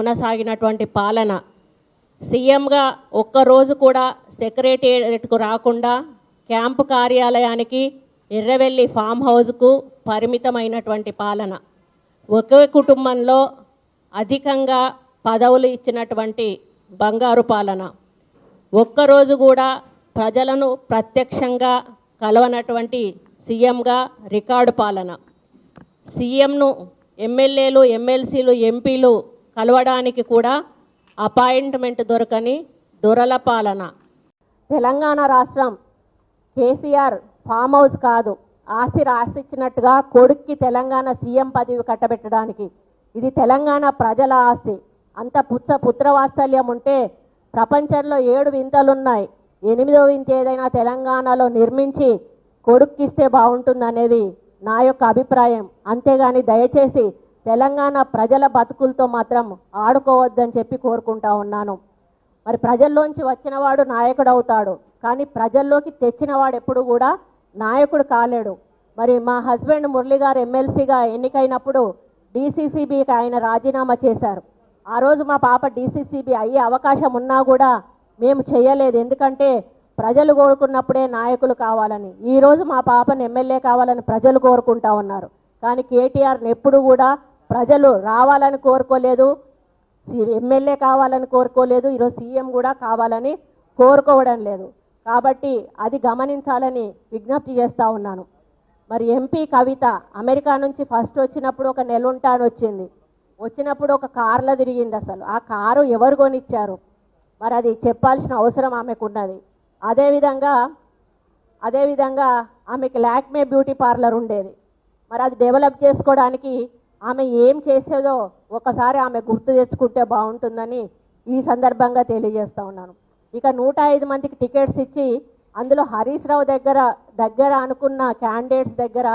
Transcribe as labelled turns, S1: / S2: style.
S1: కొనసాగినటువంటి పాలన. సీఎంగా ఒక్కరోజు కూడా సెక్రటేరియట్కు రాకుండా క్యాంపు కార్యాలయానికి, ఎర్రవెల్లి ఫామ్ హౌస్కు పరిమితమైనటువంటి పాలన. ఒకే కుటుంబంలో అధికంగా పదవులు ఇచ్చినటువంటి బంగారు పాలన. ఒక్కరోజు కూడా ప్రజలను ప్రత్యక్షంగా కలవనటువంటి సీఎంగా రికార్డు పాలన. సీఎంను ఎమ్మెల్యేలు, ఎమ్మెల్సీలు, ఎంపీలు కలవడానికి కూడా అపాయింట్మెంట్ దొరకని దొరల పాలన. తెలంగాణ రాష్ట్రం కేసీఆర్ ఫామ్ హౌస్ కాదు, ఆస్తి రాసిచ్చినట్టుగా కొడుక్కి తెలంగాణ సీఎం పదవి కట్టబెట్టడానికి. ఇది తెలంగాణ ప్రజల ఆస్తి. అంత పుత్రవాత్సల్యం ఉంటే ప్రపంచంలో 7 వింతలున్నాయి, 8వ వింత ఏదైనా తెలంగాణలో నిర్మించి కొడుక్కిస్తే బాగుంటుందనేది నా యొక్క అభిప్రాయం. అంతేగాని దయచేసి తెలంగాణ ప్రజల బతుకులతో మాత్రం ఆడుకోవద్దని చెప్పి కోరుకుంటా ఉన్నాను. మరి ప్రజల్లోంచి వచ్చినవాడు నాయకుడు అవుతాడు, కానీ ప్రజల్లోకి తెచ్చినవాడు ఎప్పుడు కూడా నాయకుడు కాలేడు. మరి మా హస్బెండ్ మురళి గారు ఎమ్మెల్సీగా ఎన్నికైనప్పుడు డీసీసీబీకి ఆయన రాజీనామా చేశారు. ఆ రోజు మా పాప డీసీసీబీ అయ్యే అవకాశం ఉన్నా కూడా మేము చేయలేదు, ఎందుకంటే ప్రజలు కోరుకున్నప్పుడే నాయకులు కావాలని. ఈరోజు మా పాపను ఎమ్మెల్యే కావాలని ప్రజలు కోరుకుంటా ఉన్నారు, కానీ కేటీఆర్ని ఎప్పుడు కూడా ప్రజలు రావాలని కోరుకోలేదు, ఎమ్మెల్యే కావాలని కోరుకోలేదు, ఈరోజు సీఎం కూడా కావాలని కోరుకోవడం లేదు. కాబట్టి అది గమనించాలని విజ్ఞప్తి చేస్తూ ఉన్నాను. మరి ఎంపీ కవిత అమెరికా నుంచి ఫస్ట్ వచ్చినప్పుడు ఒక నెల ఉంటాను వచ్చినప్పుడు ఒక కార్లో తిరిగింది. అసలు ఆ కారు ఎవరు కొనిచ్చారు, మరి అది చెప్పాల్సిన అవసరం ఆమెకు ఉన్నది. అదేవిధంగా ఆమెకి లాక్మే బ్యూటీ పార్లర్ ఉండేది. మరి అది డెవలప్ చేసుకోవడానికి ఆమె ఏం చేసేదో ఒకసారి ఆమె గుర్తు తెచ్చుకుంటే బాగుంటుందని ఈ సందర్భంగా తెలియజేస్తూ ఉన్నాను. ఇక 105 మందికి టికెట్స్ ఇచ్చి అందులో హరీష్ రావు దగ్గర అనుకున్న క్యాండిడేట్స్ దగ్గర